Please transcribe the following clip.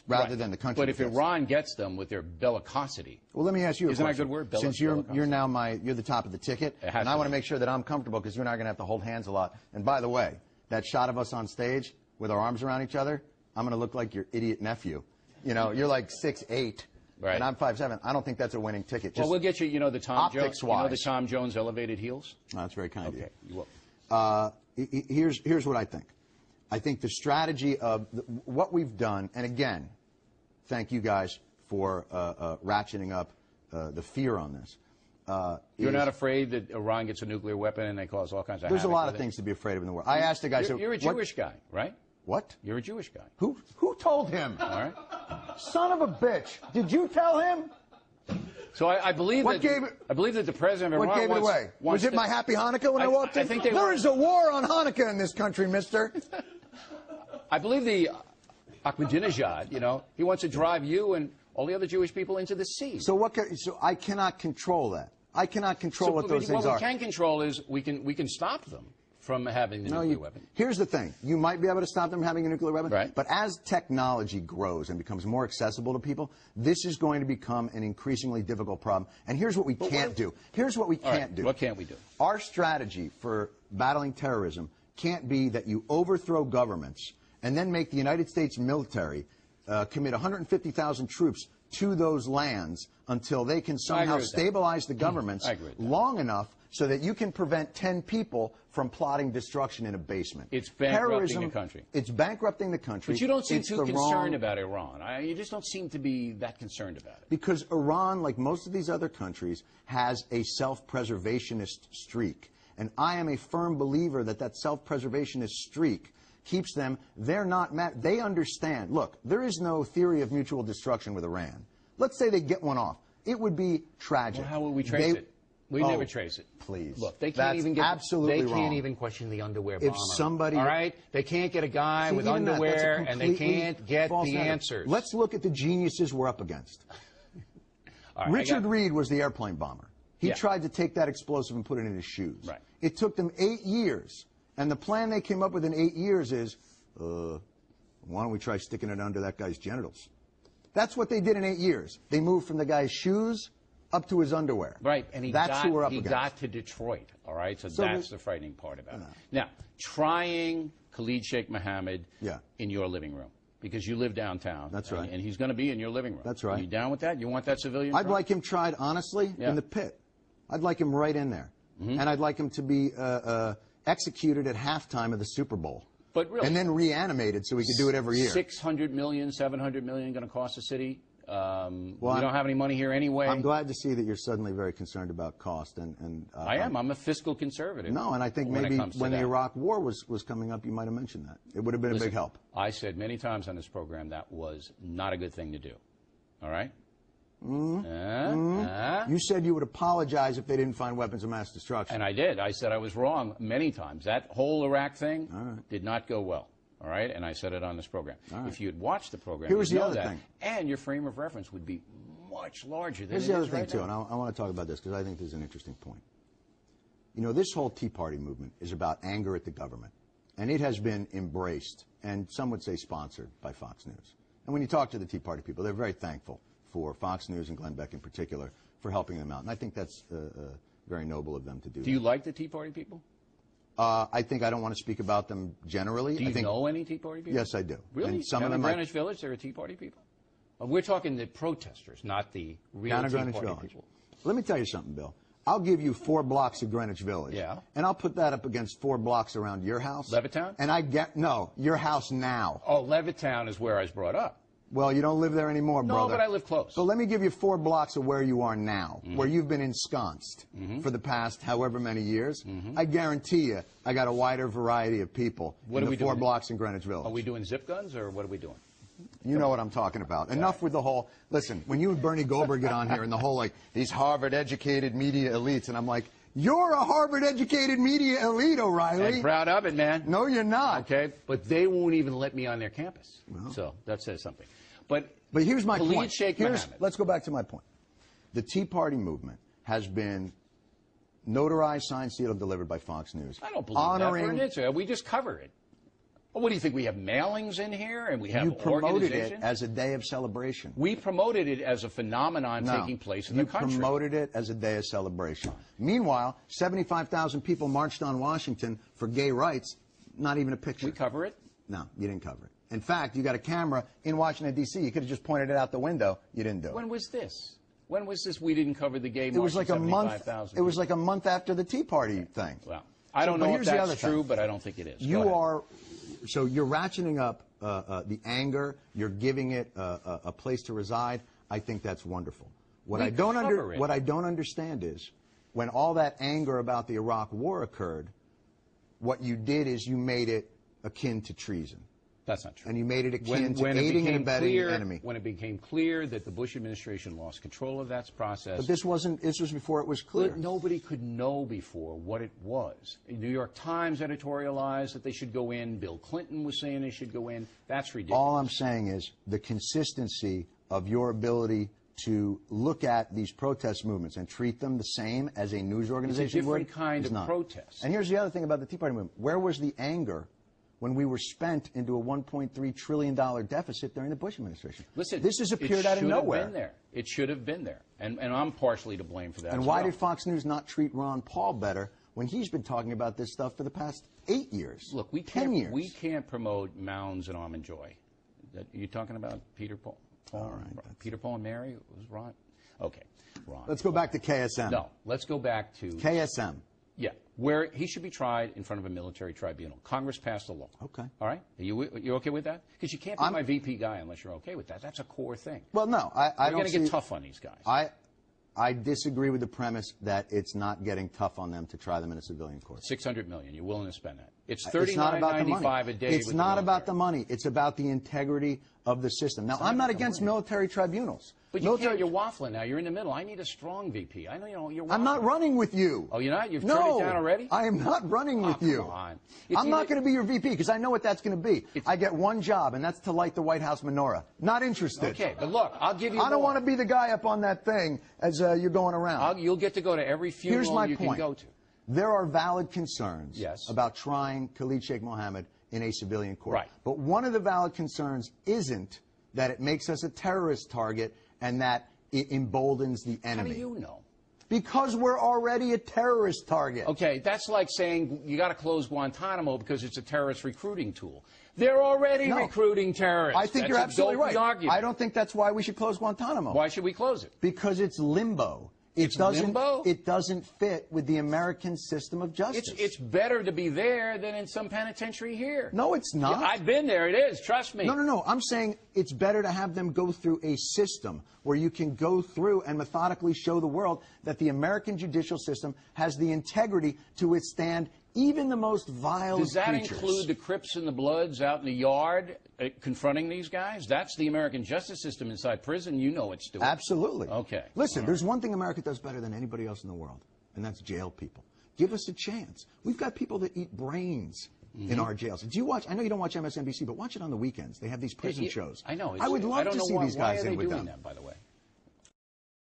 rather than the country. But if Iran gets them with their bellicosity, well, let me ask you a question. Isn't that a good word? Since you're now you're the top of the ticket, and I want to make sure that I'm comfortable because you and I are going to have to hold hands a lot. And by the way, that shot of us on stage with our arms around each other, I'm going to look like your idiot nephew. You know, you're like 6'8". Right. And I'm 5'7". I don't think that's a winning ticket. Just well, we'll get you. You know the Tom Jones. Optics-wise. You know the Tom Jones elevated heels. Oh, that's very kind of you. Okay, you will. Here's what I think. I think the strategy of what we've done, and again, thank you guys for ratcheting up the fear on this. You're not afraid that Iran gets a nuclear weapon and they cause all kinds of There's havoc a lot of things to be afraid of in the world. I asked the guy. You're a Jewish guy, right? What? You're a Jewish guy. Who told him? All right. Son of a bitch! Did you tell him? So I believe I believe that the president of Iran what gave it away? Was it my happy Hanukkah when I walked in? There is a war on Hanukkah in this country, mister. I believe the Ahmadinejad, you know, he wants to drive you and all the other Jewish people into the sea. So so I cannot control that. I cannot control what those things are. What we can control is we can stop them from having the nuclear weapon. Here's the thing. You might be able to stop them having a nuclear weapon, right. But as technology grows and becomes more accessible to people, this is going to become an increasingly difficult problem. And here's what we can't do. Here's what we can't do. What can't we do? Our strategy for battling terrorism can't be that you overthrow governments and then make the United States military commit 150,000 troops to those lands until they can somehow stabilize the governments long enough so that you can prevent 10 people from plotting destruction in a basement. It's bankrupting the country. It's bankrupting the country. But you don't seem too concerned about Iran. You just don't seem to be that concerned about it. Because Iran, like most of these other countries, has a self-preservationist streak. And I am a firm believer that that self-preservationist streak keeps them, they're not mad. They understand. Look, there is no theory of mutual destruction with Iran. Let's say they get one off. It would be tragic. Well, how will we trace it? We never trace it. Please. Look, they can't even get absolutely They can't even question the underwear bomber. If somebody, all right, they can't get a guy with underwear, and they can't get the answers. Let's look at the geniuses we're up against. Right, Richard Reed was the airplane bomber. He tried to take that explosive and put it in his shoes. Right. It took them 8 years, and the plan they came up with in 8 years is, why don't we try sticking it under that guy's genitals? That's what they did in 8 years. They moved from the guy's shoes up to his underwear. Right, and he got to Detroit, all right? So that's the frightening part about it. Now, trying Khalid Sheikh Mohammed in your living room, because you live downtown. That's right. And he's going to be in your living room. That's right. Are you down with that? You want that civilian? I'd like him tried, honestly, in the pit. I'd like him right in there. And I'd like him to be executed at halftime of the Super Bowl. But really, and then reanimated so we could do it every year. 600 million, 700 million going to cost the city. We don't have any money here anyway. I'm glad to see that you're suddenly very concerned about cost. I am. I'm a fiscal conservative. No, and I think maybe when the Iraq War was coming up, you might have mentioned that. It would have been a big help. I said many times on this program that was not a good thing to do. All right? You said you would apologize if they didn't find weapons of mass destruction. And I did. I said I was wrong many times. That whole Iraq thing did not go well. All right? And I said it on this program. If you had watched the program, you'd know that. And your frame of reference would be much larger than it is right now. Here's the other thing, too, and I want to talk about this because I think this is an interesting point. You know, this whole Tea Party movement is about anger at the government. And it has been embraced, and some would say sponsored, by Fox News. And when you talk to the Tea Party people, they're very thankful for Fox News and Glenn Beck in particular for helping them out. And I think that's very noble of them to do. Do you like the Tea Party people? I think I don't want to speak about them generally. Do you know any Tea Party people? Yes, I do. Really? And some of them in Greenwich Village, there are Tea Party people? We're talking the protesters, not the real Tea Party people. Let me tell you something, Bill. I'll give you 4 blocks of Greenwich Village. Yeah. And I'll put that up against 4 blocks around your house. Levittown? And no, your house now. Oh, Levittown is where I was brought up. Well, you don't live there anymore, brother. No, but I live close. So let me give you 4 blocks of where you are now, where you've been ensconced for the past however many years. I guarantee you I got a wider variety of people in the 4 blocks in Greenwich Village. Are we doing zip guns, or what are we doing? You know what I'm talking about. Enough with the whole, listen, when you and Bernie Goldberg get on here and the whole, like, these Harvard-educated media elites, and I'm like, you're a Harvard-educated media elite, O'Reilly. I'm proud of it, man. No, you're not. Okay, but they won't even let me on their campus. Well, so that says something. But here's my point. Mohammed. Let's go back to my point. The Tea Party movement has been notarized, signed, sealed, and delivered by Fox News. I don't believe that for an instant. We just cover it. Well, what do you think? We have mailings in here, and we have You promoted organizations? it as a day of celebration. We promoted it as a phenomenon taking place in the country. You promoted it as a day of celebration. Meanwhile, 75,000 people marched on Washington for gay rights. Not even a picture. We cover it? No, you didn't cover it. In fact, you got a camera in Washington, D.C. You could have just pointed it out the window. You didn't do it. When was this? When was this we didn't cover the gay march? It was like a month. It was like a month after the Tea Party thing. Well, I don't know if that's true, but I don't think it is. So you're ratcheting up the anger. You're giving it a place to reside. I think that's wonderful. What I don't understand is when all that anger about the Iraq War occurred, what you did is you made it akin to treason. That's not true. And you made it akin to aiding and abetting the enemy. When it became clear that the Bush administration lost control of that process. But this was before it was clear. But nobody could know before what it was. The New York Times editorialized that they should go in. Bill Clinton was saying they should go in. That's ridiculous. All I'm saying is the consistency of your ability to look at these protest movements and treat them the same as a news organization would. It's a different kind of protest. And here's the other thing about the Tea Party movement. Where was the anger when we were spent into a $1.3 trillion deficit during the Bush administration? Listen, this has appeared out of nowhere. It should have been there. And I'm partially to blame for that. And why did Fox News not treat Ron Paul better when he's been talking about this stuff for the past 8 years? Look, 10 years. We can't promote Mounds and Almond Joy. Are you talking about Peter Paul? All right. Peter, Paul, and Mary? It was Ron? Okay. Ron. Let's go back to KSM. No, let's go back to... KSM. Yeah, where he should be tried in front of a military tribunal. Congress passed a law. Okay. All right? Are you okay with that? Because you can't be my VP guy unless you're okay with that. That's a core thing. Well, no, I don't We're going to get tough on these guys. I disagree with the premise that it's not getting tough on them to try them in a civilian court. $600 million. You're willing to spend that? It's $39.95 a day. It's not about the money. It's about the integrity of the system. Now, I'm not against military tribunals. But you're waffling now. You're in the middle. I need a strong VP. I know you're waffling. I'm not running with you. Oh, you're not? You've turned it down already? I am not running with you. Come on. I'm not going to be your VP because I know what that's going to be. I get one job, and that's to light the White House menorah. Not interested. Okay, but look, I'll give you I don't want to be the guy up on that thing as you're going around. You'll get to go to every funeral you can go to. There are valid concerns Yes. about trying Khalid Sheikh Mohammed in a civilian court. Right. But one of the valid concerns isn't that it makes us a terrorist target and that it emboldens the enemy. How do you know? Because we're already a terrorist target. Okay, that's like saying you got to close Guantanamo because it's a terrorist recruiting tool. They're already recruiting terrorists. I think you're absolutely right. Argument. I don't think that's why we should close Guantanamo. Why should we close it? Because it's limbo. Limbo? It doesn't fit with the American system of justice. It's better to be there than in some penitentiary here. No, it's not. Yeah, I've been there. It is. Trust me. No. I'm saying it's better to have them go through a system where you can go through and methodically show the world that the American judicial system has the integrity to withstand even the most vile creatures. Does that creatures. include the Crips and the Bloods out in the yard confronting these guys? That's the American justice system inside prison. You know it's doing. Absolutely. Okay. Listen, there's one thing America does better than anybody else in the world, and that's jail people. Give us a chance. We've got people that eat brains in our jails. Do you watch? I know you don't watch MSNBC, but watch it on the weekends. They have these prison shows. I know. I would love to see these guys in with them. Why are they doing that, by the way?